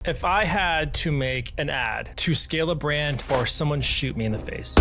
If I had to make an ad to scale a brand or someone shoot me in the face,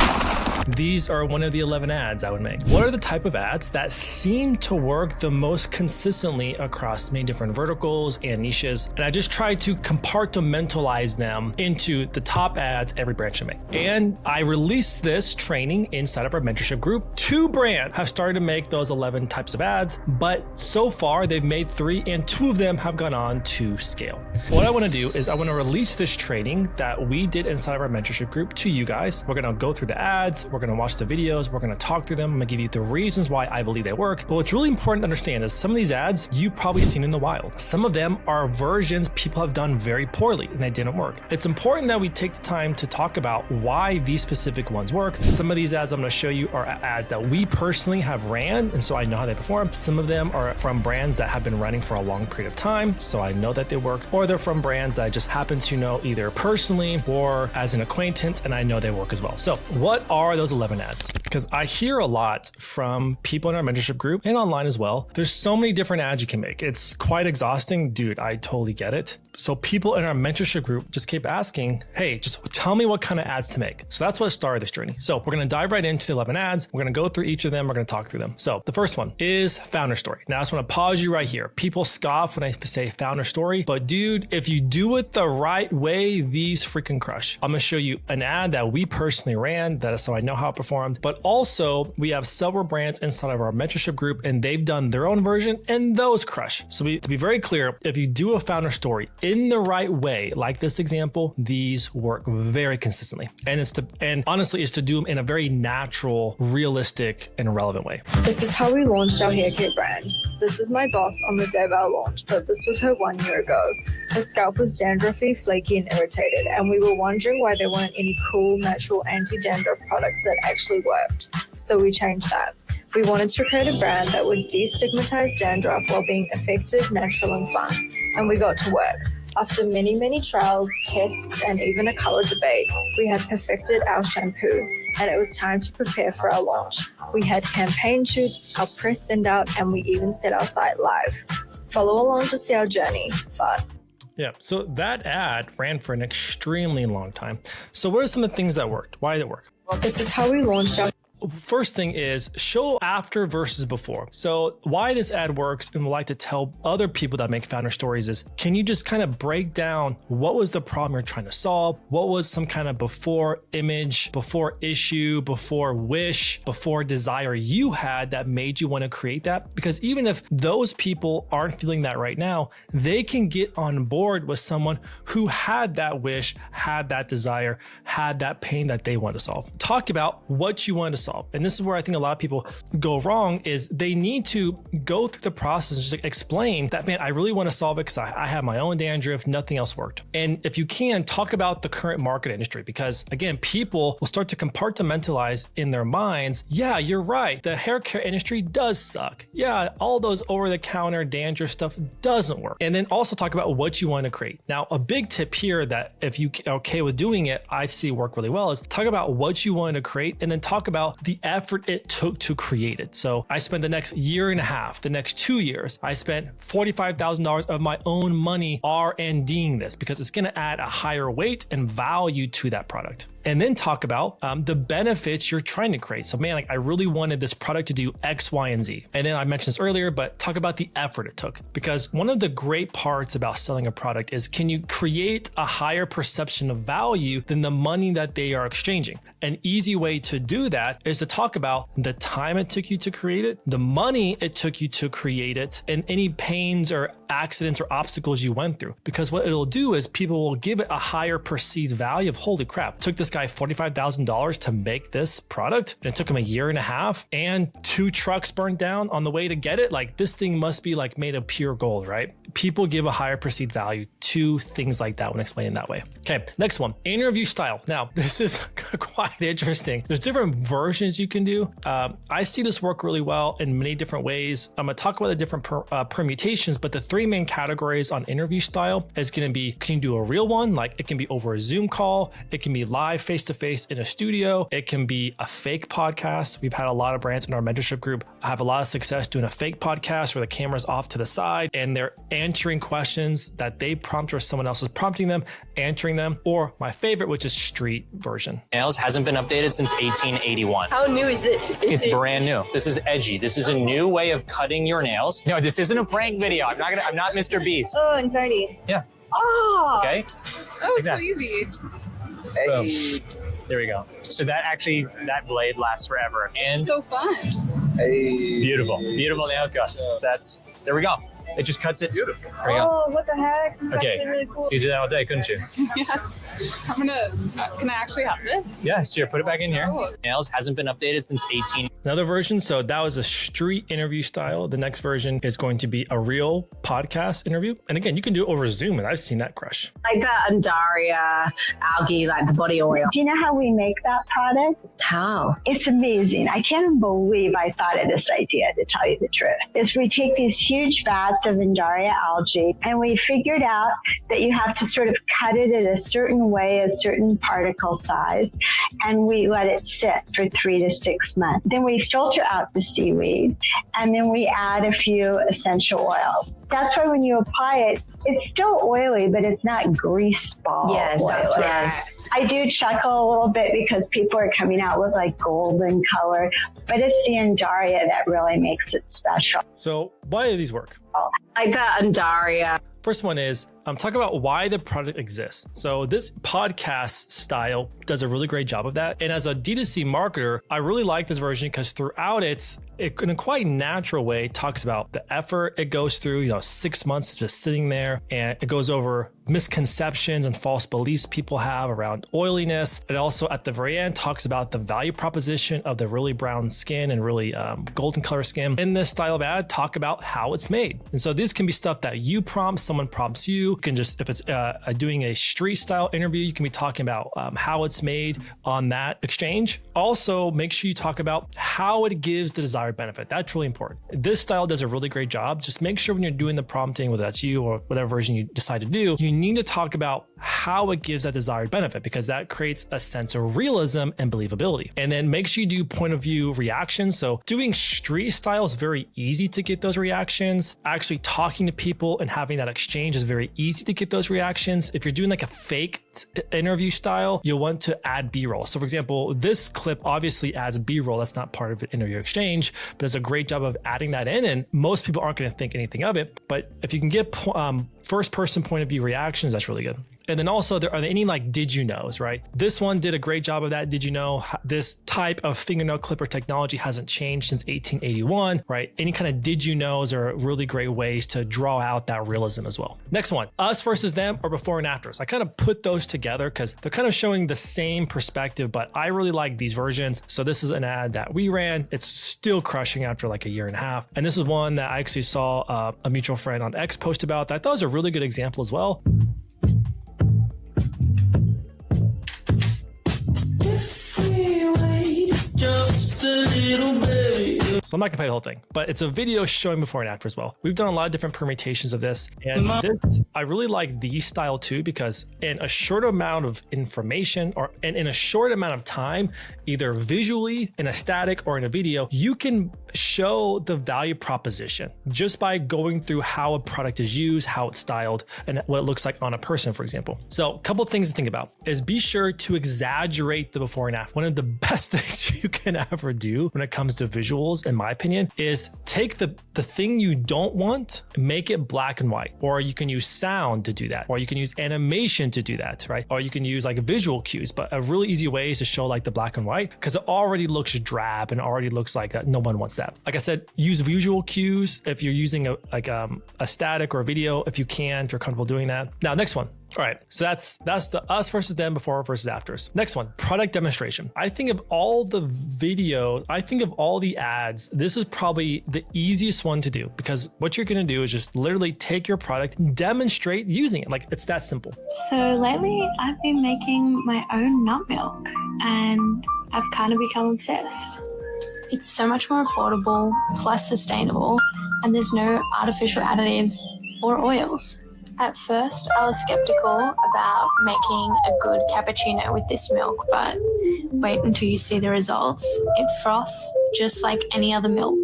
these are one of the 11 ads I would make. What are the type of ads that seem to work the most consistently across many different verticals and niches? And I just tried to compartmentalize them into the top ads every brand should make. And I released this training inside of our mentorship group. 2 brands have started to make those 11 types of ads, but so far they've made 3 and 2 of them have gone on to scale. What I want to do is I want to release this training that we did inside of our mentorship group to you guys. We're going to go through the ads, we're going to watch the videos, we're going to talk through them. I'm going to give you the reasons why I believe they work. But what's really important to understand is some of these ads you've probably seen in the wild. Some of them are versions people have done very poorly and they didn't work. It's important that we take the time to talk about why these specific ones work. Some of these ads I'm going to show you are ads that we personally have ran, and so I know how they perform. Some of them are from brands that have been running for a long period of time, so I know that they work, or they're from brands that I just happen to know either personally or as an acquaintance, and I know they work as well. So what are those 11 ads? Because I hear a lot from people in our mentorship group and online as well. There's so many different ads you can make. It's quite exhausting. Dude, I totally get it. So people in our mentorship group just keep asking, hey, just tell me what kind of ads to make. So that's what started this journey. So we're going to dive right into the 11 ads. We're going to go through each of them. We're going to talk through them. So the first one is founder story. Now I just want to pause you right here. People scoff when I say founder story, but dude, if you do it the right way, these freaking crush. I'm going to show you an ad that we personally ran, so I know how it performed, but also we have several brands inside of our mentorship group and they've done their own version and those crush. So to be very clear, if you do a founder story in the right way, like this example, these work very consistently. And honestly, it's to do them in a very natural, realistic, and relevant way. This is how we launched our hair care brand. This is my boss on the day of our launch, but this was her 1 year ago. Her scalp was dandruffy, flaky, and irritated, and we were wondering why there weren't any cool, natural anti-dandruff products that actually worked. So we changed that. We wanted to create a brand that would destigmatize dandruff while being effective, natural, and fun. And we got to work. After many, many trials, tests, and even a color debate, we had perfected our shampoo, and it was time to prepare for our launch. We had campaign shoots, our press send out, and we even set our site live. Follow along to see our journey, but yeah, so that ad ran for an extremely long time. So what are some of the things that worked? Why did it work? this is how we launched our First thing is show after versus before. So why this ad works and would like to tell other people that make founder stories is, can you just kind of break down what was the problem you're trying to solve? What was some kind of before image, before issue, before wish, before desire you had that made you want to create that? Because even if those people aren't feeling that right now, they can get on board with someone who had that wish, had that desire, had that pain that they want to solve. Talk about what you want to solve. And this is where I think a lot of people go wrong is they need to go through the process and just like explain that, man, I really want to solve it because I have my own dandruff, nothing else worked. And if you can, talk about the current market industry, because again, people will start to compartmentalize in their minds. Yeah, you're right. The hair care industry does suck. Yeah, all those over-the-counter dandruff stuff doesn't work. And then also talk about what you want to create. Now, a big tip here that if you are okay with doing it, I see work really well is talk about what you want to create and then talk about the effort it took to create it. So I spent the next year and a half, the next 2 years, I spent $45,000 of my own money R&Ding this because it's going to add a higher weight and value to that product. And then talk about the benefits you're trying to create. So man, like I really wanted this product to do X, Y, and Z. And then I mentioned this earlier, but talk about the effort it took. Because one of the great parts about selling a product is, can you create a higher perception of value than the money that they are exchanging? An easy way to do that is to talk about the time it took you to create it, the money it took you to create it, and any pains or accidents or obstacles you went through. Because what it'll do is people will give it a higher perceived value of, holy crap, it took this guy $45,000 to make this product and it took him a year and a half and 2 trucks burned down on the way to get it. Like this thing must be like made of pure gold, right? People give a higher perceived value to things like that when explaining that way. Okay, next one, interview style. Now, this is quite interesting. There's different versions you can do. I see this work really well in many different ways. I'm gonna talk about the different permutations, but the three main categories on interview style is gonna be, can you do a real one? Like it can be over a Zoom call. It can be live face-to-face in a studio. It can be a fake podcast. We've had a lot of brands in our mentorship group have a lot of success doing a fake podcast where the camera's off to the side and they're answering questions that they prompt or someone else is prompting them, answering them, or my favorite, which is street version. Nails hasn't been updated since 1881. How new is this? It's brand new. This is edgy. This is a new way of cutting your nails. No, this isn't a prank video. I'm not Mr. Beast. Oh, anxiety. Yeah. Oh. Okay. Oh, it's Yeah. so easy. Boom. There we go. So that blade lasts forever. And So fun. beautiful nail cut. There we go. It just cuts it. Beautiful. There we go. Oh, what the heck? This is Okay. actually really cool. You did that all day, couldn't you? Yes. I'm gonna. Can I actually have this? Yeah, sure. Put it back in here. Oh. Nails hasn't been updated since 18. Another version, so that was a street interview style. The next version is going to be a real podcast interview. And again, you can do it over Zoom, and I've seen that crush. Like the Undaria algae, like the body oil. Do you know how we make that product? How? It's amazing. I can't believe I thought of this idea, to tell you the truth. Is we take these huge vats of Undaria algae and we figured out that you have to sort of cut it in a certain way, a certain particle size, and we let it sit for 3 to 6 months. Then we filter out the seaweed and then we add a few essential oils. That's why when you apply it, it's still oily, but it's not grease ball Yes, oily. yes. I do chuckle a little bit because people are coming out with like golden color, but it's the Undaria that really makes it special. So why do these work? Like the Undaria. First one is talk about why the product exists. So this podcast style does a really great job of that. And as a D2C marketer, I really like this version because throughout it in a quite natural way talks about the effort it goes through, 6 months just sitting there, and it goes over misconceptions and false beliefs people have around oiliness. It also at the very end talks about the value proposition of the really brown skin and really golden color skin. In this style of ad, talk about how it's made. And so this can be stuff that you prompt, someone prompts you. You can just, if it's doing a street style interview, you can be talking about how it's made on that exchange. Also, make sure you talk about how it gives the desired benefit. That's really important. This style does a really great job. Just make sure when you're doing the prompting, whether that's you or whatever version you decide to do, you need to talk about how it gives that desired benefit, because that creates a sense of realism and believability. And then make sure you do point of view reactions. So doing street style is very easy to get those reactions. Actually talking to people and having that exchange is very easy to get those reactions. If you're doing like a fake interview style, you'll want to add B-roll. So for example, this clip obviously adds B-roll. That's not part of the interview exchange, but does a great job of adding that in. And most people aren't going to think anything of it. But if you can get first person point of view reactions, that's really good. And then also, are there any like did you knows, right? This one did a great job of that. Did you know this type of fingernail clipper technology hasn't changed since 1881, right? Any kind of did you knows are really great ways to draw out that realism as well. Next one, us versus them or before and afters. I kind of put those together because they're kind of showing the same perspective, but I really like these versions. So this is an ad that we ran. It's still crushing after like a year and a half. And this is one that I actually saw a mutual friend on X post about that I thought was a really good example as well. Just a little baby. So I'm not gonna play the whole thing, but it's a video showing before and after as well. We've done a lot of different permutations of this, and this, I really like the style too, because in a short amount of information and in a short amount of time, either visually in a static or in a video, you can show the value proposition just by going through how a product is used, how it's styled, and what it looks like on a person, for example. So a couple of things to think about is be sure to exaggerate the before and after. One of the best things you can ever do when it comes to visuals, in my opinion, is take the thing you don't want, make it black and white, or you can use sound to do that, or you can use animation to do that, right? Or you can use like visual cues, but a really easy way is to show like the black and white, because it already looks drab and already looks like that. No one wants that. Like I said, use visual cues if you're using a static or a video, if you can, if you're comfortable doing that. Now, next one. All right, so that's the us versus them, before versus afters. Next one, product demonstration. I think of all the ads, this is probably the easiest one to do, because what you're gonna do is just literally take your product, demonstrate using it. Like, it's that simple. So lately I've been making my own nut milk and I've kind of become obsessed. It's so much more affordable, plus sustainable, and there's no artificial additives or oils. At first, I was skeptical about making a good cappuccino with this milk, but wait until you see the results. It froths just like any other milk.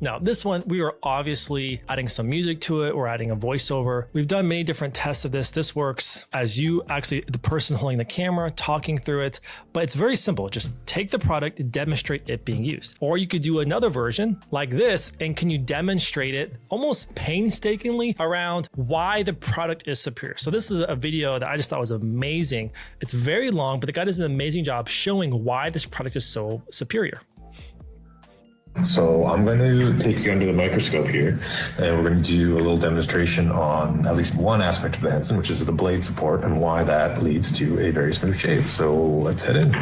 Now, this one, we are obviously adding some music to it. We're adding a voiceover. We've done many different tests of this. This works as you actually, the person holding the camera, talking through it, but it's very simple. Just take the product, demonstrate it being used. Or you could do another version like this, and can you demonstrate it almost painstakingly around why the product is superior. So this is a video that I just thought was amazing. It's very long, but the guy does an amazing job showing why this product is so superior. So I'm going to take you under the microscope here, and we're going to do a little demonstration on at least one aspect of the Henson, which is the blade support and why that leads to a very smooth shave. So let's head in.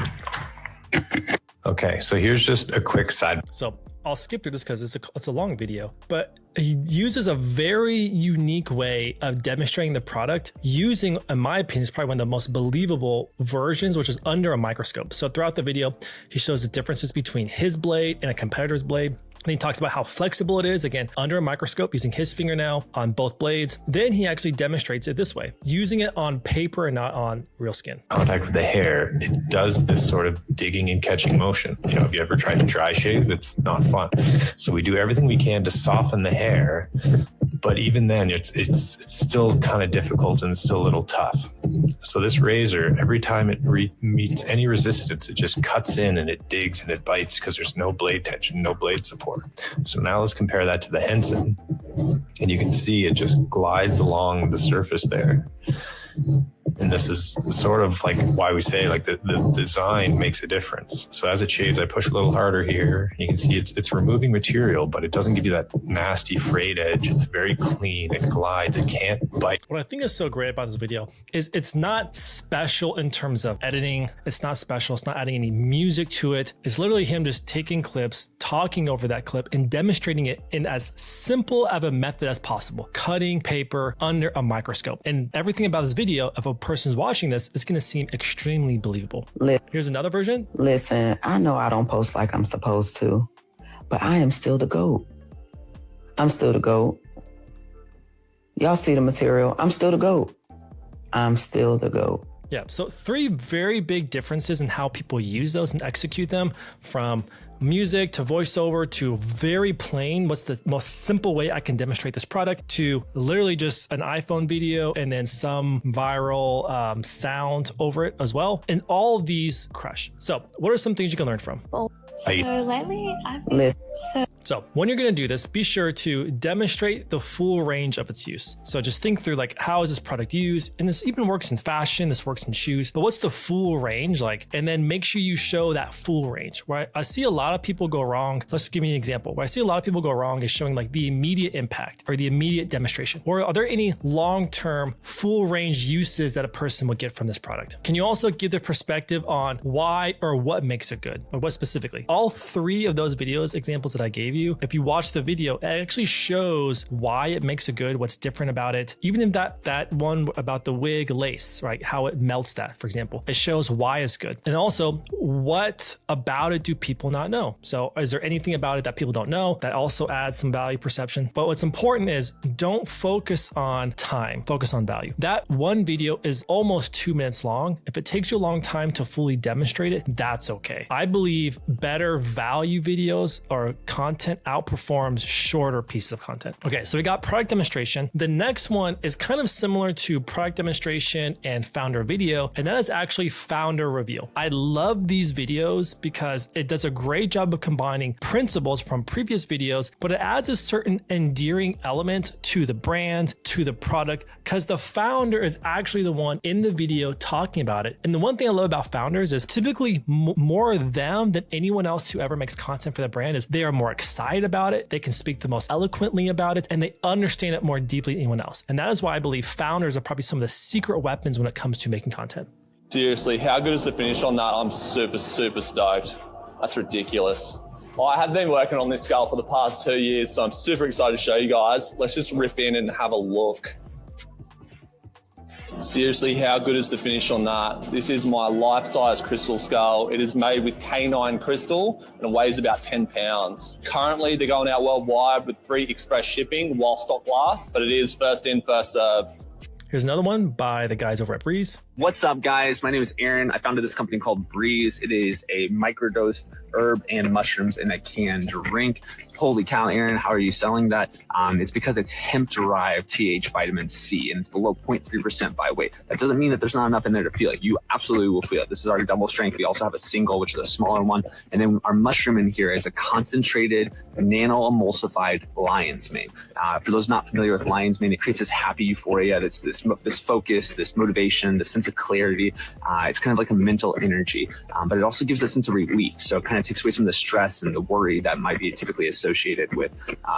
Okay, so here's just a quick side. So I'll skip through this because it's a long video, but he uses a very unique way of demonstrating the product using, in my opinion, is probably one of the most believable versions, which is under a microscope. So throughout the video, he shows the differences between his blade and a competitor's blade. Then he talks about how flexible it is, again, under a microscope, using his fingernail on both blades. Then he actually demonstrates it this way, using it on paper and not on real skin. Contact with the hair, it does this sort of digging and catching motion. You know, if you ever tried to dry shave, it's not fun. So we do everything we can to soften the hair, but even then it's still kind of difficult and still a little tough. So this razor, every time it meets any resistance, it just cuts in and it digs and it bites because there's no blade tension, no blade support. So now let's compare that to the Henson, and you can see it just glides along the surface there. And this is sort of like why we say like the design makes a difference. So as it shaves, I push a little harder here. You can see it's removing material, but it doesn't give you that nasty frayed edge. It's very clean. It glides. It can't bite. What I think is so great about this video is it's not special in terms of editing. It's not special. It's not adding any music to it. It's literally him just taking clips, talking over that clip, and demonstrating it in as simple of a method as possible. Cutting paper under a microscope. And everything about this video, if a person's watching this, it's going to seem extremely believable. Here's another version. Listen, I know I don't post like I'm supposed to, but I am still the GOAT. I'm still the GOAT. Y'all see the material. I'm still the GOAT. I'm still the GOAT. Yeah, so 3 very big differences in how people use those and execute them, from music to voiceover to very plain, what's the most simple way I can demonstrate this product, to literally just an iPhone video and then some viral sound over it as well. And all of these crush. So what are some things you can learn from? So lately I've been So when you're going to do this, be sure to demonstrate the full range of its use. So just think through, like, how is this product used? And this even works in fashion, this works in shoes, but what's the full range like? And then make sure you show that full range, right? I see a lot of people go wrong. Let's give me an example. Where I see a lot of people go wrong is showing like the immediate impact or the immediate demonstration. Or are there any long-term full range uses that a person would get from this product? Can you also give the perspective on why or what makes it good, or what specifically? All 3 of those videos examples that I gave you, if you watch the video, it actually shows why it makes it good, what's different about it. Even in that one about the wig lace, right? How it melts that, for example, it shows why it's good. And also, what about it do people not know? So is there anything about it that people don't know that also adds some value perception? But what's important is don't focus on time, focus on value. That one video is almost 2 minutes long. If it takes you a long time to fully demonstrate it, that's okay. I believe better value videos or content outperforms shorter pieces of content. Okay, so we got product demonstration. The next one is kind of similar to product demonstration and founder video, and that is actually founder reveal. I love these videos because it does a great job of combining principles from previous videos, but it adds a certain endearing element to the brand, to the product, because the founder is actually the one in the video talking about it. And the one thing I love about founders is typically more them than anyone else who ever makes content for the brand is they are more excited excited about it, they can speak the most eloquently about it, and they understand it more deeply than anyone else. And that is why I believe founders are probably some of the secret weapons when it comes to making content. Seriously, how good is the finish on that? I'm super stoked. That's ridiculous. I have been working on this scale for the past 2 years, so I'm super excited to show you guys. Let's just rip in and have a look. Seriously, how good is the finish on that? This is my life-size crystal skull. It is made with K9 crystal and it weighs about 10 pounds. Currently, they're going out worldwide with free express shipping while stock lasts, but it is first in, first serve. Here's another one by the guys over at Breeze. What's up, guys? My name is Aaron. I founded this company called Breeze. It is a microdosed herb and mushrooms in a canned drink. Holy cow, Aaron, how are you selling that? It's because it's hemp-derived TH vitamin C, and it's below 0.3% by weight. That doesn't mean that there's not enough in there to feel it. You absolutely will feel it. This is our double strength. We also have a single, which is a smaller one. And then our mushroom in here is a concentrated, nano-emulsified lion's mane. For those not familiar with lion's mane, it creates this happy euphoria, this focus, this motivation, this sense of clarity. It's kind of like a mental energy, but it also gives a sense of relief. So it kind of takes away some of the stress and the worry that might be typically associated with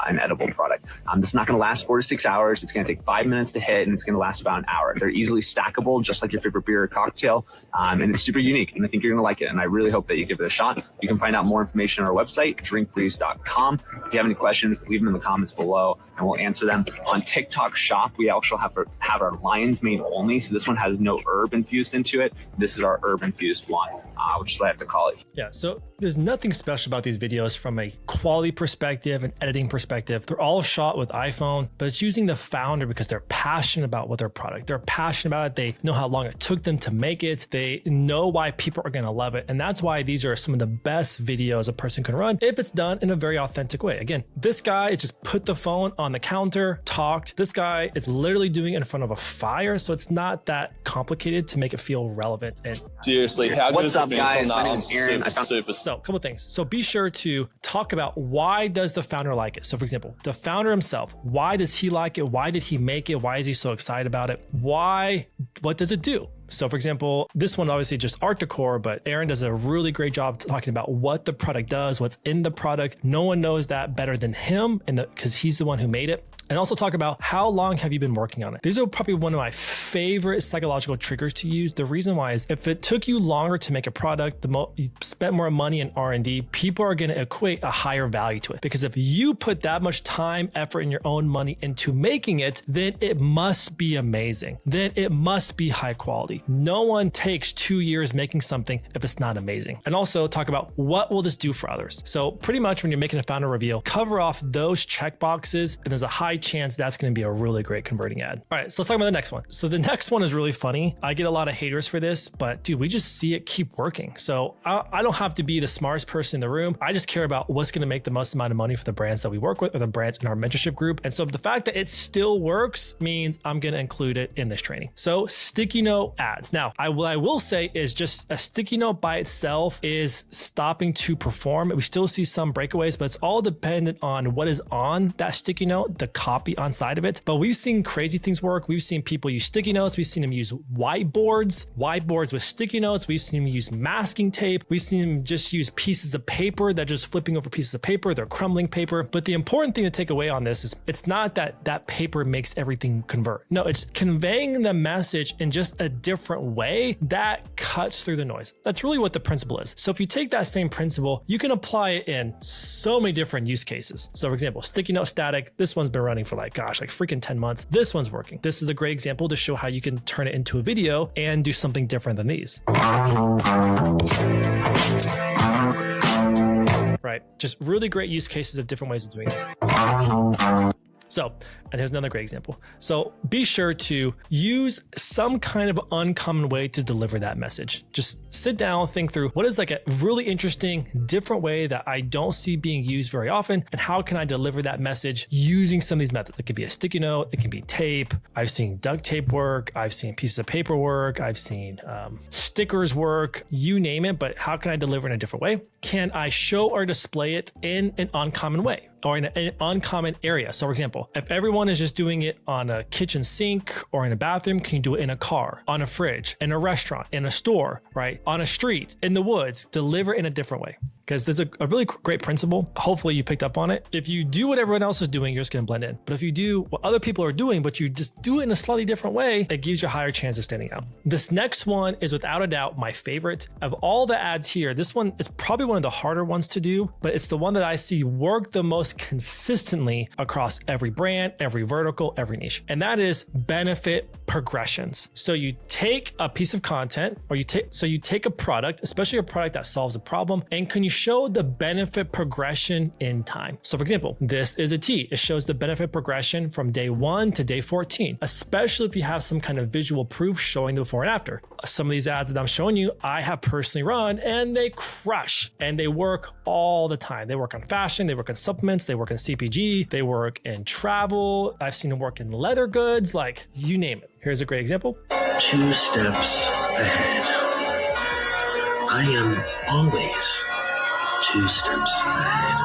an edible product. This is not going to last 4 to 6 hours. It's going to take 5 minutes to hit, and it's going to last about an hour. They're easily stackable, just like your favorite beer or cocktail, and it's super unique, and I think you're going to like it, and I really hope that you give it a shot. You can find out more information on our website, drinkbreeze.com. If you have any questions, leave them in the comments below, and we'll answer them. On TikTok Shop, we also have our lion's mane only, so this one has no herb infused into it. This is our herb infused one, which is what I have to call it. Yeah, so there's nothing special about these videos from a quality perspective and editing perspective. They're all shot with iPhone, but it's using the founder because they're passionate about what their product. They're passionate about it. They know how long it took them to make it. They know why people are going to love it. And that's why these are some of the best videos a person can run if it's done in a very authentic way. Again, this guy just put the phone on the counter, talked. This guy is literally doing it in front of a fire, so it's not that complicated to make it feel relevant. And seriously, how good what's is the up, finish guys? on My that? name is Aaron. So a couple things. So be sure to talk about why does the founder like it? So for example, the founder himself, why does he like it? Why did he make it? Why is he so excited about it? What does it do? So for example, this one obviously just art decor, but Aaron does a really great job talking about what the product does, what's in the product. No one knows that better than him, and because he's the one who made it. And also talk about how long have you been working on it. These are probably one of my favorite psychological triggers to use. The reason why is if it took you longer to make a product, you spent more money in R&D, people are going to equate a higher value to it. Because if you put that much time, effort, and your own money into making it, then it must be amazing. Then it must be high quality. No one takes 2 years making something if it's not amazing. And also talk about what will this do for others. So pretty much when you're making a founder reveal, cover off those check boxes, and there's a high chance that's going to be a really great converting ad. All right, so let's talk about the next one. So the next one is really funny. I get a lot of haters for this, but dude, we just see it keep working. So I don't have to be the smartest person in the room. I just care about what's going to make the most amount of money for the brands that we work with or the brands in our mentorship group. And so the fact that it still works means I'm going to include it in this training. So sticky note ads. Now, what I will say is just a sticky note by itself is stopping to perform. We still see some breakaways, but it's all dependent on what is on that sticky note, the copy on side of it. But we've seen crazy things work. We've seen people use sticky notes. We've seen them use whiteboards with sticky notes. We've seen them use masking tape. We've seen them just use pieces of paper that just flipping over pieces of paper. They're crumbling paper. But the important thing to take away on this is it's not that paper makes everything convert. No, it's conveying the message in just a different way that cuts through the noise. That's really what the principle is. So if you take that same principle, you can apply it in so many different use cases. So for example, sticky note static, this one's been running for like freaking 10 months. This one's working. This is a great example to show how you can turn it into a video and do something different than these. Right. Just really great use cases of different ways of doing this. So, and here's another great example. So be sure to use some kind of uncommon way to deliver that message. Just sit down, think through what is like a really interesting, different way that I don't see being used very often, and how can I deliver that message using some of these methods. It could be a sticky note, it can be tape. I've seen duct tape work. I've seen pieces of paper work. I've seen stickers work, you name it, but how can I deliver in a different way? Can I show or display it in an uncommon way or in an uncommon area? So for example, if everyone is just doing it on a kitchen sink or in a bathroom, can you do it in a car, on a fridge, in a restaurant, in a store, right? On a street, in the woods, deliver in a different way. because there's a really great principle. Hopefully you picked up on it. If you do what everyone else is doing, you're just going to blend in. But if you do what other people are doing, but you just do it in a slightly different way, it gives you a higher chance of standing out. This next one is without a doubt my favorite. Of all the ads here, this one is probably one of the harder ones to do, but it's the one that I see work the most consistently across every brand, every vertical, every niche. And that is benefit progressions. So you take a piece of content, or you take a product, especially a product that solves a problem, and can you show the benefit progression in time? So for example, this is a tea. It shows the benefit progression from day 1 to day 14, especially if you have some kind of visual proof showing the before and after. Some of these ads that I'm showing you, I have personally run, and they crush, and they work all the time. They work on fashion, they work on supplements, they work in CPG, they work in travel. I've seen them work in leather goods, like you name it. Here's a great example. 2 steps ahead. I am always 2 steps ahead.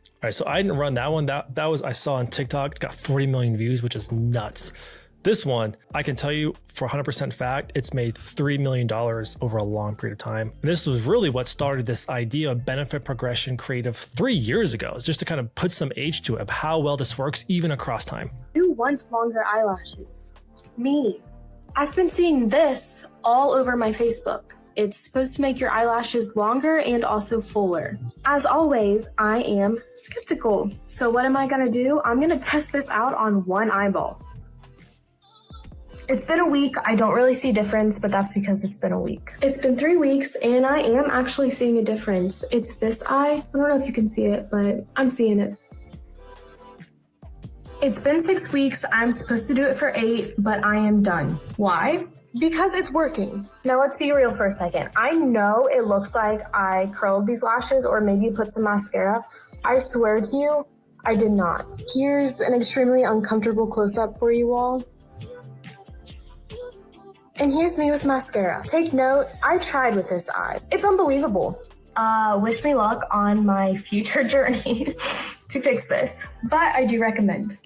All right, so I didn't run that one. That was, I saw on TikTok. It's got 40 million views, which is nuts. This one, I can tell you for 100% fact, it's made $3 million over a long period of time. And this was really what started this idea of benefit progression creative 3 years ago. It's just to kind of put some age to it of how well this works even across time. Who wants longer eyelashes? Me. I've been seeing this all over my Facebook. It's supposed to make your eyelashes longer and also fuller. As always, I am skeptical. So what am I gonna do? I'm gonna test this out on one eyeball. It's been a week. I don't really see a difference, but that's because it's been a week. It's been 3 weeks and I am actually seeing a difference. It's this eye. I don't know if you can see it, but I'm seeing it. It's been 6 weeks. I'm supposed to do it for 8, but I am done. Why? Because it's working. Now let's be real for a second. I know it looks like I curled these lashes or maybe put some mascara. I swear to you, I did not. Here's an extremely uncomfortable close-up for you all. And here's me with mascara. Take note, I tried with this eye. It's unbelievable. Wish me luck on my future journey to fix this, but I do recommend.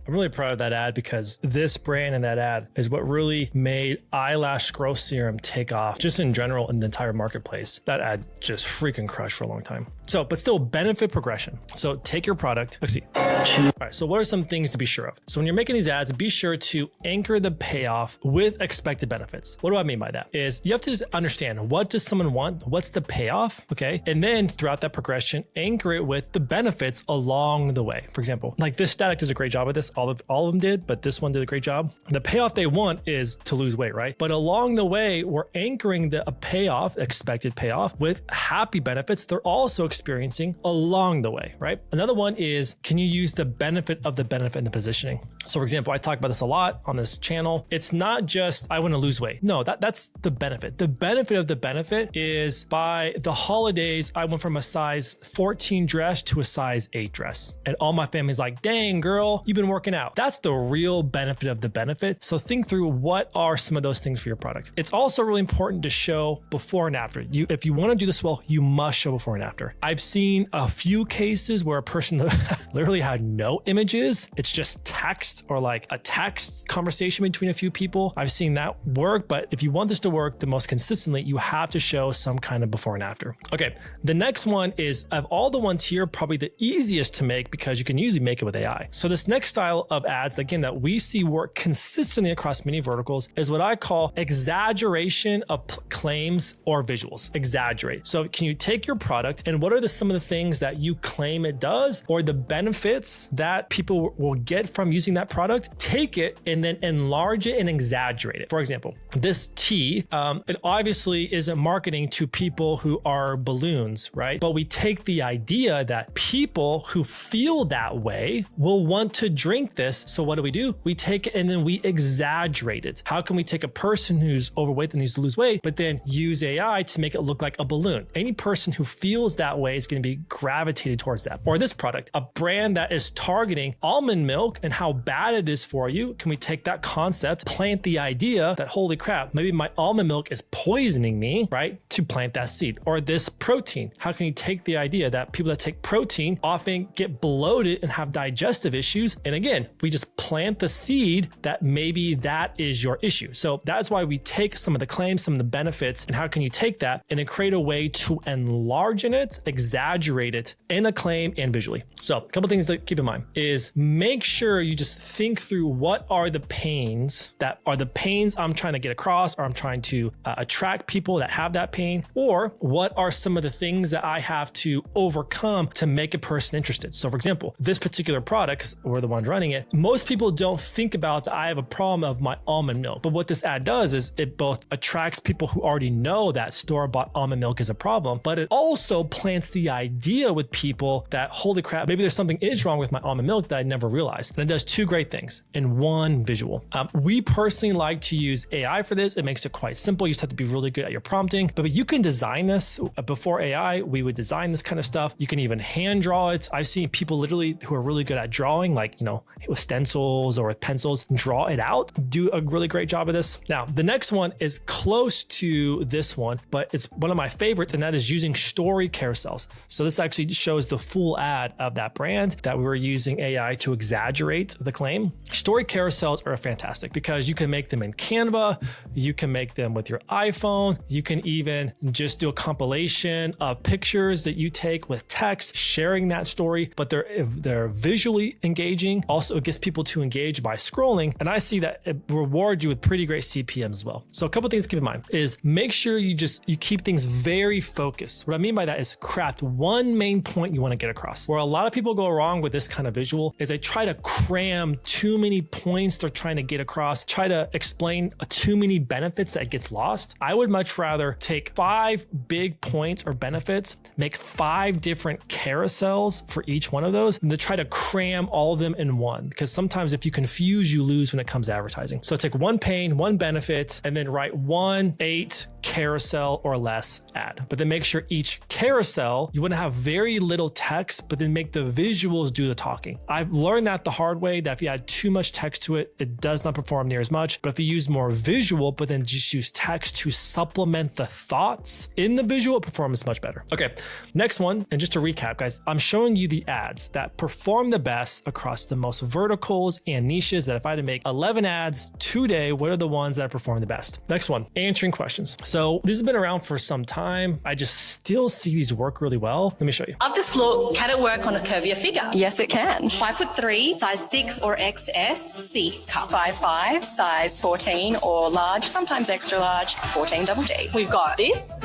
I'm really proud of that ad because this brand and that ad is what really made eyelash growth serum take off just in general in the entire marketplace. That ad just freaking crushed for a long time. So, but still benefit progression. So take your product. Let's see. All right. So what are some things to be sure of? So when you're making these ads, be sure to anchor the payoff with expected benefits. What do I mean by that? Is you have to understand, what does someone want? What's the payoff? Okay. And then throughout that progression, anchor it with the benefits along the way. For example, like this static does a great job of this. All of them did, but this one did a great job. The payoff they want is to lose weight, right? But along the way, we're anchoring the payoff, expected payoff, with happy benefits they're also experiencing along the way, right? Another one is, can you use the benefit of the benefit in the positioning? So for example, I talk about this a lot on this channel. It's not just, I want to lose weight. No, that's the benefit. The benefit of the benefit is by the holidays, I went from a size 14 dress to a size 8 dress. And all my family's like, dang girl, you've been working out. That's the real benefit of the benefit. So think through, what are some of those things for your product? It's also really important to show before and after. If you want to do this well, you must show before and after. I've seen a few cases where a person literally had no images. It's just text or like a text conversation between a few people. I've seen that work, but if you want this to work the most consistently, you have to show some kind of before and after. Okay, the next one is, of all the ones here, probably the easiest to make because you can usually make it with AI. So this next style of ads, again, that we see work consistently across many verticals is what I call exaggeration of claims or visuals. Exaggerate. So can you take your product and what are some of the things that you claim it does, or the benefits that people will get from using that product? Take it and then enlarge it and exaggerate it. For example, this tea, it obviously isn't marketing to people who are balloons, right? But we take the idea that people who feel that way will want to drink think this. So what do? We take it and then we exaggerate it. How can we take a person who's overweight that needs to lose weight, but then use AI to make it look like a balloon? Any person who feels that way is going to be gravitated towards that. Or this product, a brand that is targeting almond milk and how bad it is for you. Can we take that concept, plant the idea that, holy crap, maybe my almond milk is poisoning me, right? To plant that seed. Or this protein. How can you take the idea that people that take protein often get bloated and have digestive issues? And again, we just plant the seed that maybe that is your issue. So that's why we take some of the claims, some of the benefits, and how can you take that and then create a way to enlarge in it, exaggerate it in a claim and visually. So a couple things to keep in mind is make sure you just think through what are the pains that are the pains I'm trying to get across, or I'm trying to attract people that have that pain, or what are some of the things that I have to overcome to make a person interested. So for example, this particular product, 'cause we're the ones running it, most people don't think about that I have a problem of my almond milk. But what this ad does is it both attracts people who already know that store-bought almond milk is a problem, but it also plants the idea with people that, holy crap, maybe there's something is wrong with my almond milk that I never realized. And it does two great things in one visual. We personally like to use AI for this. It makes it quite simple. You just have to be really good at your prompting, but you can design this. Before AI, we would design this kind of stuff. You can even hand draw it. I've seen people literally who are really good at drawing, like, you know, with stencils or with pencils, draw it out, do a really great job of this. Now, the next one is close to this one, but it's one of my favorites, and that is using story carousels. So this actually shows the full ad of that brand that we were using AI to exaggerate the claim. Story carousels are fantastic because you can make them in Canva, you can make them with your iPhone, you can even just do a compilation of pictures that you take with text, sharing that story, but they're visually engaging. Also, it gets people to engage by scrolling, and I see that it rewards you with pretty great CPMs as well. So a couple things to keep in mind is make sure you keep things very focused. What I mean by that is craft one main point you want to get across. Where a lot of people go wrong with this kind of visual is they try to cram too many points they're trying to get across, try to explain too many benefits that gets lost. I would much rather take 5 big points or benefits, make 5 different carousels for each one of those, and to try to cram all of them in one. Because sometimes if you confuse, you lose when it comes to advertising. So take one pain, one benefit, and then write 1 8 carousel or less ad. But then make sure each carousel, you want to have very little text, but then make the visuals do the talking. I've learned that the hard way, that if you add too much text to it, it does not perform near as much. But if you use more visual, but then just use text to supplement the thoughts in the visual, it performs much better. Okay, next one, and just to recap, guys, I'm showing you the ads that perform the best across the most verticals and niches, that if I had to make 11 ads today, what are the ones that perform the best? Next one, answering questions. So this has been around for some time. I just still see these work really well. Let me show you. Of this look, can it work on a curvier figure? Yes, it can. 5'3", size 6 or XS, C cup. 5'5", size 14 or large, sometimes extra large, 14 double D. We've got this.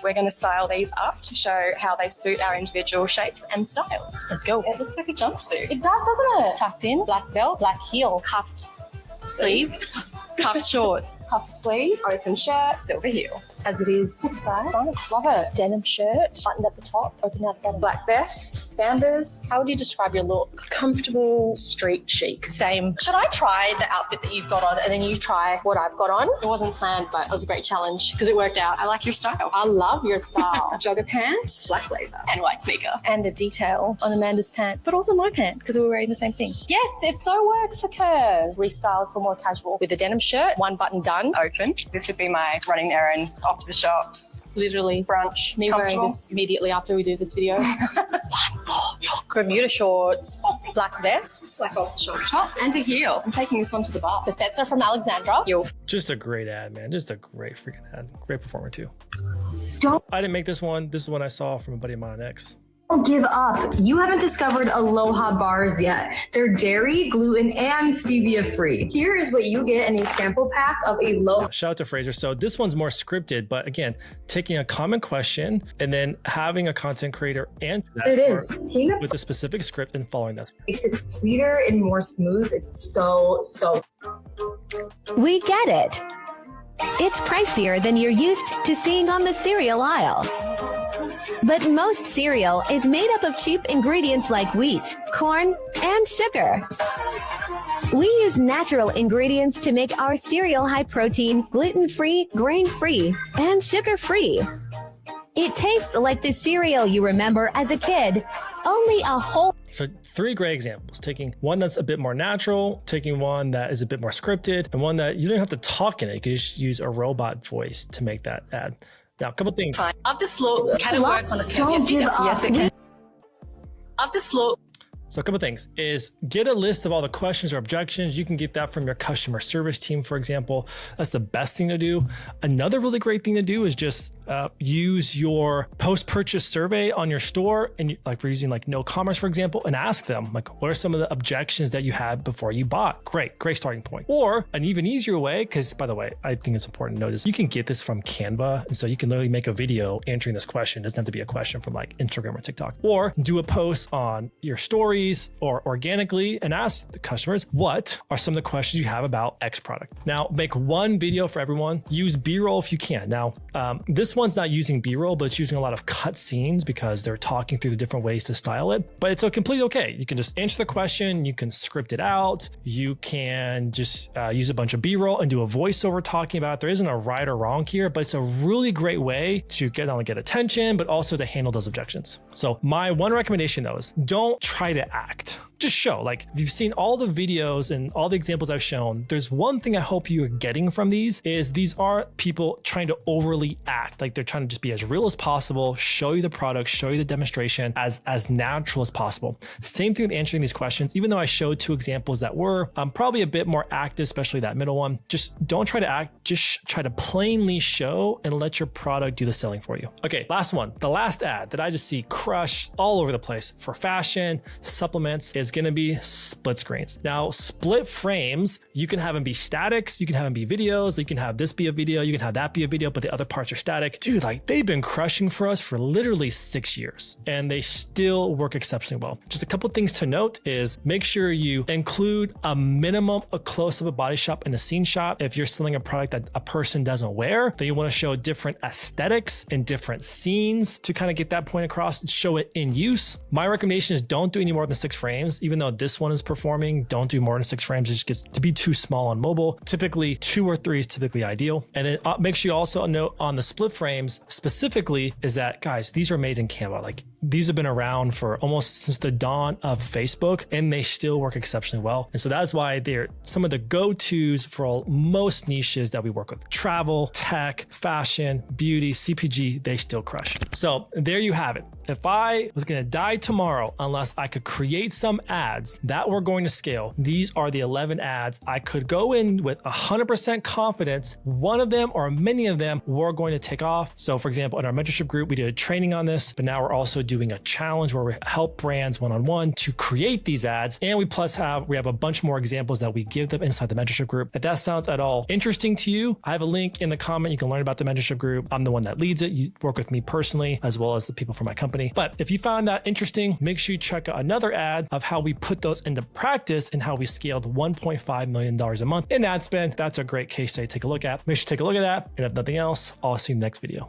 We're going to style these up to show how they suit our individual shapes and styles. Let's go. It looks like a jumpsuit. It does, doesn't it? Tucked in, black belt, black heel, cuffed sleeve, cuffed shorts, cuffed sleeve, open shirt, silver heel. As it is. Size. Love it. Denim shirt, buttoned at the top, open at the bottom. Black vest, Sanders. How would you describe your look? Comfortable, street chic. Same. Should I try the outfit that you've got on and then you try what I've got on? It wasn't planned, but it was a great challenge because it worked out. I like your style. I love your style. Jogger pants, black blazer, and white sneaker. And the detail on Amanda's pant, but also my pant because we were wearing the same thing. Yes, it so works for Curve. Restyled for more casual with a denim shirt, one button done, open. This would be my running errands, off to the shops, literally brunch. Me wearing this immediately after we do this video. Bermuda shorts, black vest, black off-the-shoulder top, and a heel. I'm taking this one to the bar. The sets are from Alexandra. Just a great ad, man. Just a great freaking ad. Great performer too. I didn't make this one. This is one I saw from a buddy of mine on X. Don't give up. You haven't discovered Aloha bars yet. They're dairy, gluten, and stevia free. Here is what you get in a sample pack of Aloha. Shout out to Fraser. So this one's more scripted, but again, taking a common question and then having a content creator answer that with a specific script and following that. Makes it sweeter and more smooth. It's so. We get it. It's pricier than you're used to seeing on the cereal aisle. But most cereal is made up of cheap ingredients like wheat, corn, and sugar. We use natural ingredients to make our cereal high protein, gluten-free, grain-free, and sugar-free. It tastes like the cereal you remember as a kid, only a whole. So 3 great examples, taking one that's a bit more natural, taking one that is a bit more scripted, and one that you don't have to talk in it. You can just use a robot voice to make that ad. Now, a couple things. Up the slope, can it work on a curve? Don't give up. Yes, it can. Up the slope. So a couple things is get a list of all the questions or objections. You can get that from your customer service team, for example. That's the best thing to do. Another really great thing to do is just use your post-purchase survey on your store, and like we're using like No Commerce, for example, and ask them like, what are some of the objections that you had before you bought? Great starting point. Or an even easier way, because by the way, I think it's important to notice you can get this from Canva, and so you can literally make a video answering this question. It doesn't have to be a question from like Instagram or TikTok. Or do a post on your stories or organically and ask the customers, what are some of the questions you have about X product? Now, make one video for everyone. Use B-roll if you can. Now, this one's not using B-roll, but it's using a lot of cut scenes because they're talking through the different ways to style it. But it's completely okay. You can just answer the question. You can script it out. You can just use a bunch of B-roll and do a voiceover talking about it. There isn't a right or wrong here, but it's a really great way to not only get attention, but also to handle those objections. So my one recommendation though is don't try to act. Just show. Like, if you've seen all the videos and all the examples I've shown, there's one thing I hope you are getting from these is these aren't people trying to overly act. Like, they're trying to just be as real as possible, show you the product, show you the demonstration as natural as possible. Same thing with answering these questions. Even though I showed 2 examples that were probably a bit more active, especially that middle one, just don't try to act. Just try to plainly show and let your product do the selling for you. Okay, last one. The last ad that I just see crushed all over the place for fashion, supplements is going to be split screens. Now, split frames, you can have them be statics, you can have them be videos, you can have this be a video, you can have that be a video, but the other parts are static. Dude, like, they've been crushing for us for literally 6 years and they still work exceptionally well. Just a couple things to note is make sure you include a minimum, a close of a body shop and a scene shot. If you're selling a product that a person doesn't wear, then you want to show different aesthetics and different scenes to kind of get that point across and show it in use. My recommendation is don't do any more than 6 frames. Even though this one is performing, don't do more than 6 frames. It just gets to be too small on mobile. Typically 2 or 3 is typically ideal. And then make sure you also note on the split frames specifically is that, guys, these are made in Canva. Like, these have been around for almost since the dawn of Facebook and they still work exceptionally well. And so that's why they're some of the go-tos for most niches that we work with. Travel, tech, fashion, beauty, CPG, they still crush. So there you have it. If I was going to die tomorrow, unless I could create some ads that were going to scale, these are the 11 ads I could go in with 100% confidence. One of them or many of them were going to take off. So for example, in our mentorship group, we did a training on this, but now we're also doing a challenge where we help brands one-on-one to create these ads. And we have a bunch more examples that we give them inside the mentorship group. If that sounds at all interesting to you, I have a link in the comment. You can learn about the mentorship group. I'm the one that leads it. You work with me personally, as well as the people from my company. But if you found that interesting, make sure you check out another ad of how we put those into practice and how we scaled $1.5 million a month in ad spend. That's a great case study to take a look at. Make sure you take a look at that. And if nothing else, I'll see you in the next video.